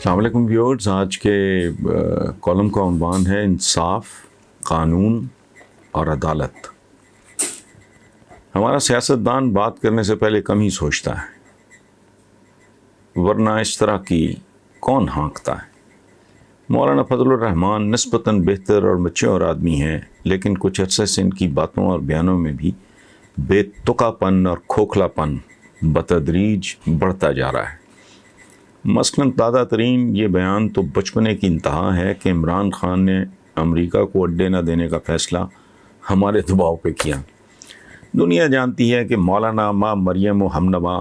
السلام علیکم ویورز، آج کے کالم کا عنوان ہے انصاف، قانون اور عدالت۔ ہمارا سیاستدان بات کرنے سے پہلے کم ہی سوچتا ہے، ورنہ اس طرح کی کون ہانکتا ہے۔ مولانا فضل الرحمان نسبتاً بہتر اور میچور آدمی ہیں، لیکن کچھ عرصے سے ان کی باتوں اور بیانوں میں بھی بے تکا پن اور کھوکھلا پن بتدریج بڑھتا جا رہا ہے۔ مثلاً تازہ ترین یہ بیان تو بچپنے کی انتہا ہے کہ عمران خان نے امریکہ کو اڈے نہ دینے کا فیصلہ ہمارے دباؤ پہ کیا۔ دنیا جانتی ہے کہ مولانا ماں مریم و ہمنوا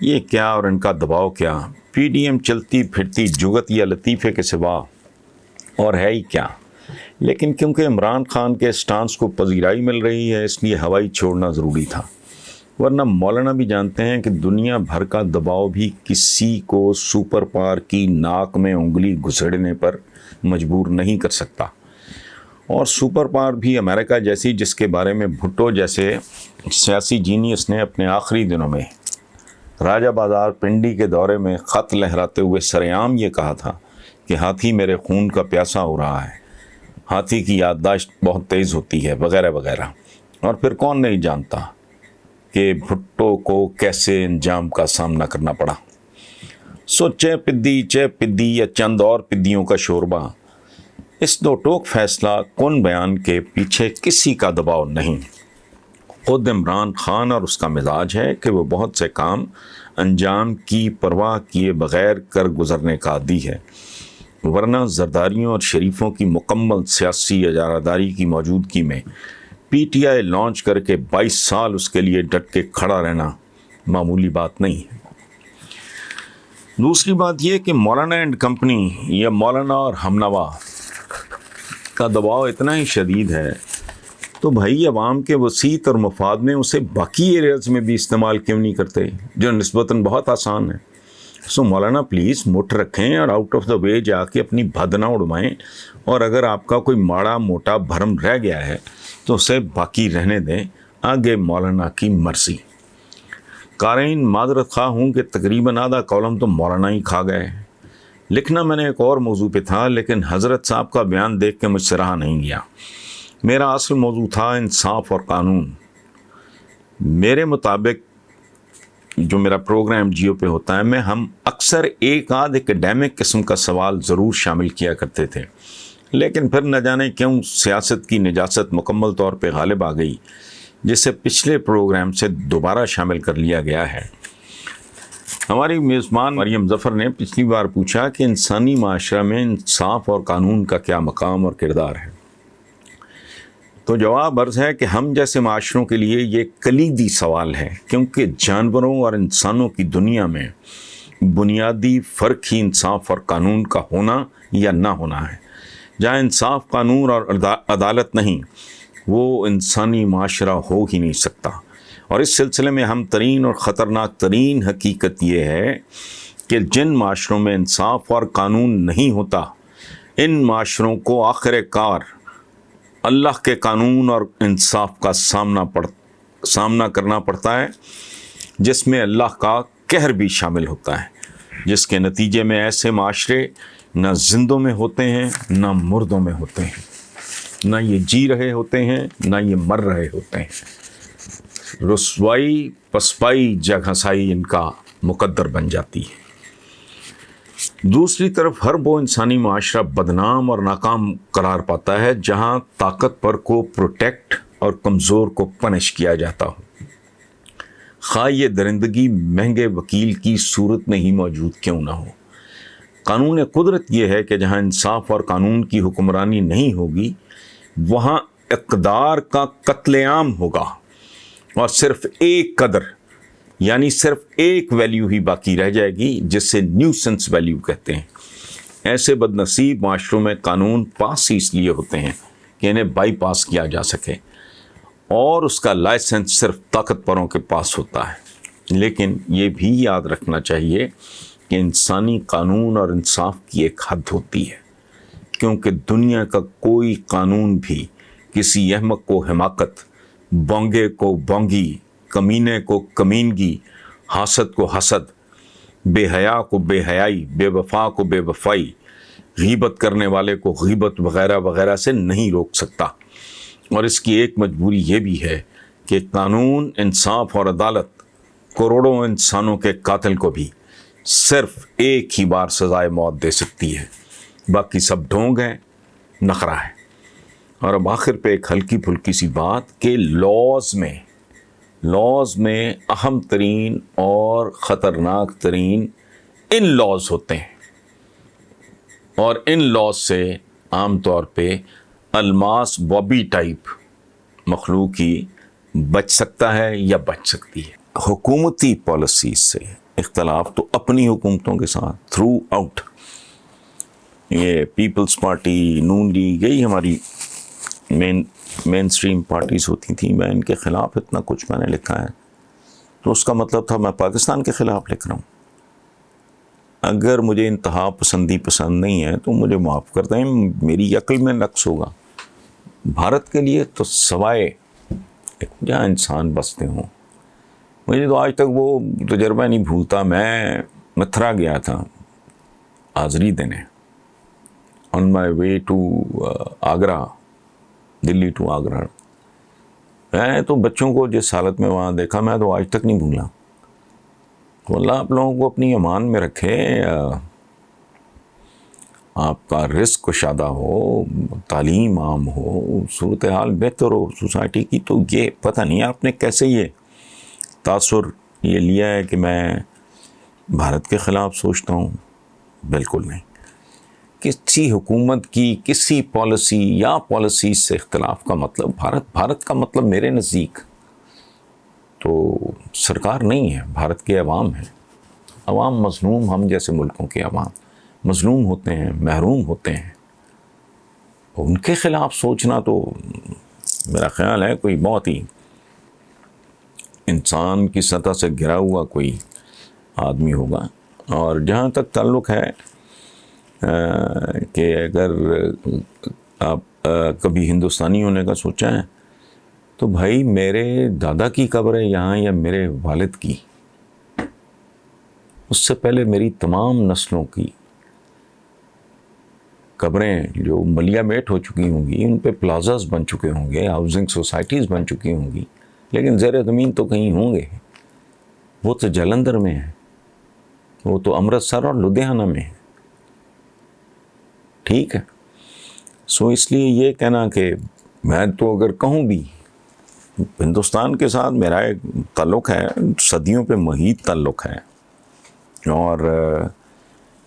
یہ کیا اور ان کا دباؤ کیا، پی ڈی ایم چلتی پھرتی جگت یا لطیفے کے سوا اور ہے ہی کیا۔ لیکن کیونکہ عمران خان کے سٹانس کو پذیرائی مل رہی ہے، اس لیے ہوائی چھوڑنا ضروری تھا، ورنہ مولانا بھی جانتے ہیں کہ دنیا بھر کا دباؤ بھی کسی کو سپر پاور کی ناک میں انگلی گھسڑنے پر مجبور نہیں کر سکتا، اور سپر پاور بھی امریکہ جیسی، جس کے بارے میں بھٹو جیسے سیاسی جینیس نے اپنے آخری دنوں میں راجہ بازار پنڈی کے دورے میں خط لہراتے ہوئے سرعام یہ کہا تھا کہ ہاتھی میرے خون کا پیاسا ہو رہا ہے، ہاتھی کی یادداشت بہت تیز ہوتی ہے، وغیرہ وغیرہ۔ اور پھر کون نہیں جانتا کہ بھٹو کو کیسے انجام کا سامنا کرنا پڑا۔ سو چہ پدی یا چند اور پدیوں کا شوربہ، اس دو ٹوک فیصلہ کن بیان کے پیچھے کسی کا دباؤ نہیں۔ خود عمران خان اور اس کا مزاج ہے کہ وہ بہت سے کام انجام کی پرواہ کیے بغیر کر گزرنے کا عادی ہے، ورنہ زرداریوں اور شریفوں کی مکمل سیاسی اجاراداری کی موجودگی میں پی ٹی آئی لانچ کر کے 22 سال اس کے لیے ڈٹ کے کھڑا رہنا معمولی بات نہیں ہے۔ دوسری بات یہ کہ مولانا اینڈ کمپنی یا مولانا اور ہمنوا کا دباؤ اتنا ہی شدید ہے تو بھائی عوام کے وسیط اور مفاد میں اسے باقی ایریاز میں بھی استعمال کیوں نہیں کرتے جو نسبتاً بہت آسان ہے۔ سو مولانا پلیز مٹھ رکھیں اور آؤٹ آف دا وے جا کے اپنی بھد نہ اڑوائیں، اور اگر آپ کا کوئی ماڑا موٹا بھرم رہ گیا ہے تو اسے باقی رہنے دیں، آگے مولانا کی مرضی۔ قارئین معذرت خواہ ہوں کہ تقریباً آدھا کالم تو مولانا ہی کھا گئے۔ لکھنا میں نے ایک اور موضوع پہ تھا، لیکن حضرت صاحب کا بیان دیکھ کے مجھ سے رہا نہیں گیا۔ میرا اصل موضوع تھا انصاف اور قانون۔ میرے مطابق جو میرا پروگرام جیو پہ ہوتا ہے، میں ہم اکثر ایک آدھ ایکڈیمک قسم کا سوال ضرور شامل کیا کرتے تھے، لیکن پھر نہ جانے کیوں سیاست کی نجاست مکمل طور پہ غالب آ گئی، جسے پچھلے پروگرام سے دوبارہ شامل کر لیا گیا ہے۔ ہماری میزبان مریم ظفر نے پچھلی بار پوچھا کہ انسانی معاشرہ میں انصاف اور قانون کا کیا مقام اور کردار ہے، تو جواب عرض ہے کہ ہم جیسے معاشروں کے لیے یہ کلیدی سوال ہے، کیونکہ جانوروں اور انسانوں کی دنیا میں بنیادی فرق ہی انصاف اور قانون کا ہونا یا نہ ہونا ہے۔ جہاں انصاف، قانون اور عدالت نہیں، وہ انسانی معاشرہ ہو ہی نہیں سکتا۔ اور اس سلسلے میں اہم ترین اور خطرناک ترین حقیقت یہ ہے کہ جن معاشروں میں انصاف اور قانون نہیں ہوتا، ان معاشروں کو آخر کار اللہ کے قانون اور انصاف کا سامنا کرنا پڑتا ہے، جس میں اللہ کا قہر بھی شامل ہوتا ہے، جس کے نتیجے میں ایسے معاشرے نہ زندوں میں ہوتے ہیں نہ مردوں میں ہوتے ہیں، نہ یہ جی رہے ہوتے ہیں نہ یہ مر رہے ہوتے ہیں۔ رسوائی پسپائی جگہسائی ان کا مقدر بن جاتی ہے۔ دوسری طرف ہر وہ انسانی معاشرہ بدنام اور ناکام قرار پاتا ہے جہاں طاقتور کو پروٹیکٹ اور کمزور کو پنش کیا جاتا ہو، خواہ یہ درندگی مہنگے وکیل کی صورت میں ہی موجود کیوں نہ ہو۔ قانون قدرت یہ ہے کہ جہاں انصاف اور قانون کی حکمرانی نہیں ہوگی، وہاں اقدار کا قتل عام ہوگا، اور صرف ایک قدر یعنی صرف ایک ویلیو ہی باقی رہ جائے گی، جسے نیوسنس ویلیو کہتے ہیں۔ ایسے بد نصیب معاشروں میں قانون پاس ہی اس لیے ہوتے ہیں کہ انہیں بائی پاس کیا جا سکے، اور اس کا لائسنس صرف طاقتوروں کے پاس ہوتا ہے۔ لیکن یہ بھی یاد رکھنا چاہیے کہ انسانی قانون اور انصاف کی ایک حد ہوتی ہے، کیونکہ دنیا کا کوئی قانون بھی کسی احمق کو حماقت، بونگے کو بونگی، کمینے کو کمینگی، حاسد کو حسد بے حیا کو بے حیائی، بے وفا کو بے وفائی، غیبت کرنے والے کو غیبت وغیرہ وغیرہ سے نہیں روک سکتا۔ اور اس کی ایک مجبوری یہ بھی ہے کہ قانون، انصاف اور عدالت کروڑوں انسانوں کے قاتل کو بھی صرف ایک ہی بار سزائے موت دے سکتی ہے، باقی سب ڈھونگ ہیں، نخرہ ہے۔ اور اب آخر پہ ایک ہلکی پھلکی سی بات کہ لاز میں اہم ترین اور خطرناک ترین ان لاز ہوتے ہیں، اور ان لاز سے عام طور پہ الماس بابی ٹائپ مخلوق ہی بچ سکتا ہے یا بچ سکتی ہے۔ حکومتی پالیسیز سے اختلاف تو اپنی حکومتوں کے ساتھ تھرو آؤٹ، یہ پیپلز پارٹی، نون لیگ، یہی ہماری مین سٹریم پارٹیز ہوتی تھیں۔ میں ان کے خلاف اتنا کچھ میں نے لکھا ہے تو اس کا مطلب تھا میں پاکستان کے خلاف لکھ رہا ہوں۔ اگر مجھے انتہا پسندی پسند نہیں ہے تو مجھے معاف کر دیں، میری عقل میں نقص ہوگا۔ بھارت کے لیے تو سوائے جہاں انسان بستے ہوں، مجھے تو آج تک وہ تجربہ نہیں بھولتا۔ میں متھرا گیا تھا حاضری دینے، on my way to Agra, Delhi to Agra. میں تو بچوں کو جس حالت میں وہاں دیکھا میں تو آج تک نہیں بھولا۔ تو اللہ آپ لوگوں کو اپنی امان میں رکھے، آپ کا رزق کشادہ ہو، تعلیم عام ہو، صورتحال بہتر ہو سوسائٹی کی۔ تو یہ پتہ نہیں آپ نے کیسے یہ تاثر یہ لیا ہے کہ میں بھارت کے خلاف سوچتا ہوں۔ بالکل نہیں۔ کسی حکومت کی کسی پالیسی یا پالیسیز سے اختلاف کا مطلب بھارت کا مطلب میرے نزدیک تو سرکار نہیں ہے، بھارت کے عوام ہیں۔ عوام مظلوم، ہم جیسے ملکوں کے عوام مظلوم ہوتے ہیں، محروم ہوتے ہیں۔ ان کے خلاف سوچنا تو میرا خیال ہے کوئی بہت ہی انسان کی سطح سے گرا ہوا کوئی آدمی ہوگا۔ اور جہاں تک تعلق ہے کہ اگر آپ کبھی ہندوستانی ہونے کا سوچا ہے تو بھائی میرے دادا کی قبر ہے یہاں یا میرے والد کی، اس سے پہلے میری تمام نسلوں کی قبریں جو ملیا میٹ ہو چکی ہوں گی، ان پہ پلازاز بن چکے ہوں گے، ہاؤسنگ سوسائٹیز بن چکی ہوں گی، لیکن زیر زمین تو کہیں ہوں گے۔ وہ تو جلندھر میں ہے، وہ تو امرتسر اور لدھیانہ میں ہے۔ ٹھیک ہے، سو اس لیے یہ کہنا کہ میں تو اگر کہوں بھی ہندوستان کے ساتھ میرا ایک تعلق ہے، صدیوں پہ محیط تعلق ہے، اور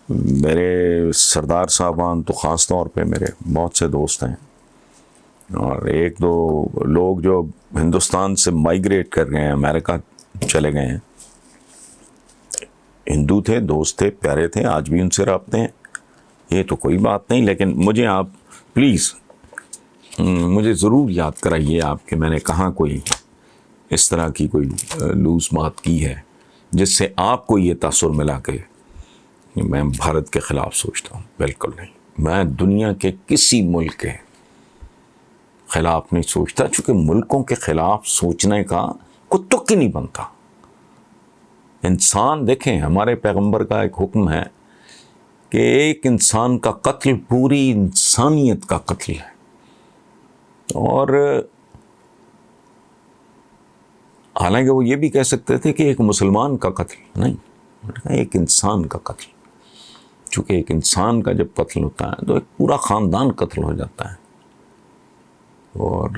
میرے سردار صاحبان تو خاص طور پہ میرے بہت سے دوست ہیں، اور ایک دو لوگ جو ہندوستان سے مائیگریٹ کر گئے ہیں، امریکہ چلے گئے ہیں، ہندو تھے، دوست تھے، پیارے تھے، آج بھی ان سے رابطے ہیں، یہ تو کوئی بات نہیں۔ لیکن مجھے آپ پلیز مجھے ضرور یاد کرائیے آپ کہ میں نے کہاں کوئی اس طرح کی کوئی لوز بات کی ہے جس سے آپ کو یہ تاثر ملا کہ میں بھارت کے خلاف سوچتا ہوں۔ بالکل نہیں، میں دنیا کے کسی ملک کے خلاف نہیں سوچتا، چونکہ ملکوں کے خلاف سوچنے کا کوئی تک ہی نہیں بنتا۔ انسان، دیکھیں ہمارے پیغمبر کا ایک حکم ہے کہ ایک انسان کا قتل پوری انسانیت کا قتل ہے، اور حالانکہ وہ یہ بھی کہہ سکتے تھے کہ ایک مسلمان کا قتل نہیں، ایک انسان کا قتل، چونکہ ایک انسان کا جب قتل ہوتا ہے تو ایک پورا خاندان قتل ہو جاتا ہے۔ اور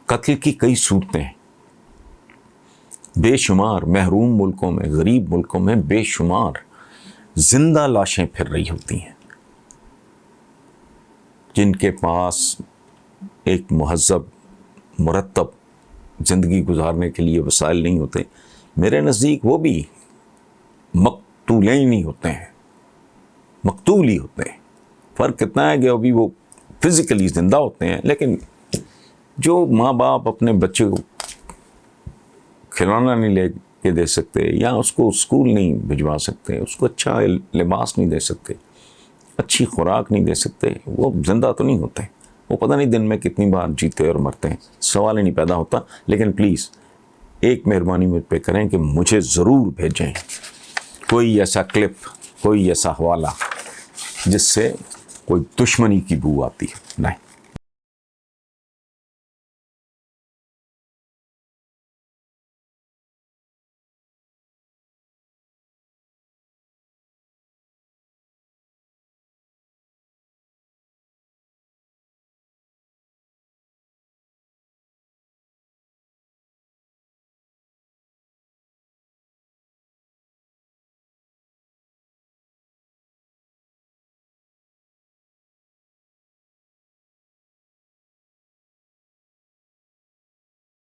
قتل کی کئی صورتیں، بے شمار محروم ملکوں میں، غریب ملکوں میں بے شمار زندہ لاشیں پھر رہی ہوتی ہیں، جن کے پاس ایک مہذب مرتب زندگی گزارنے کے لیے وسائل نہیں ہوتے۔ میرے نزدیک وہ بھی مقتولیں ہی نہیں ہوتے ہیں، مقتول ہی ہوتے ہیں۔ فرق کتنا ہے کہ ابھی وہ فزیکلی زندہ ہوتے ہیں، لیکن جو ماں باپ اپنے بچے کو کھلونا نہیں لے کے دے سکتے، یا اس کو اسکول نہیں بھجوا سکتے، اس کو اچھا لباس نہیں دے سکتے، اچھی خوراک نہیں دے سکتے، وہ زندہ تو نہیں ہوتے۔ وہ پتہ نہیں دن میں کتنی بار جیتے اور مرتے ہیں، سوال ہی نہیں پیدا ہوتا۔ لیکن پلیز ایک مہربانی مجھ پہ کریں کہ مجھے ضرور بھیجیں کوئی ایسا کلپ، کوئی ایسا حوالہ جس سے کوئی دشمنی کی بو آتی ہے، نہیں.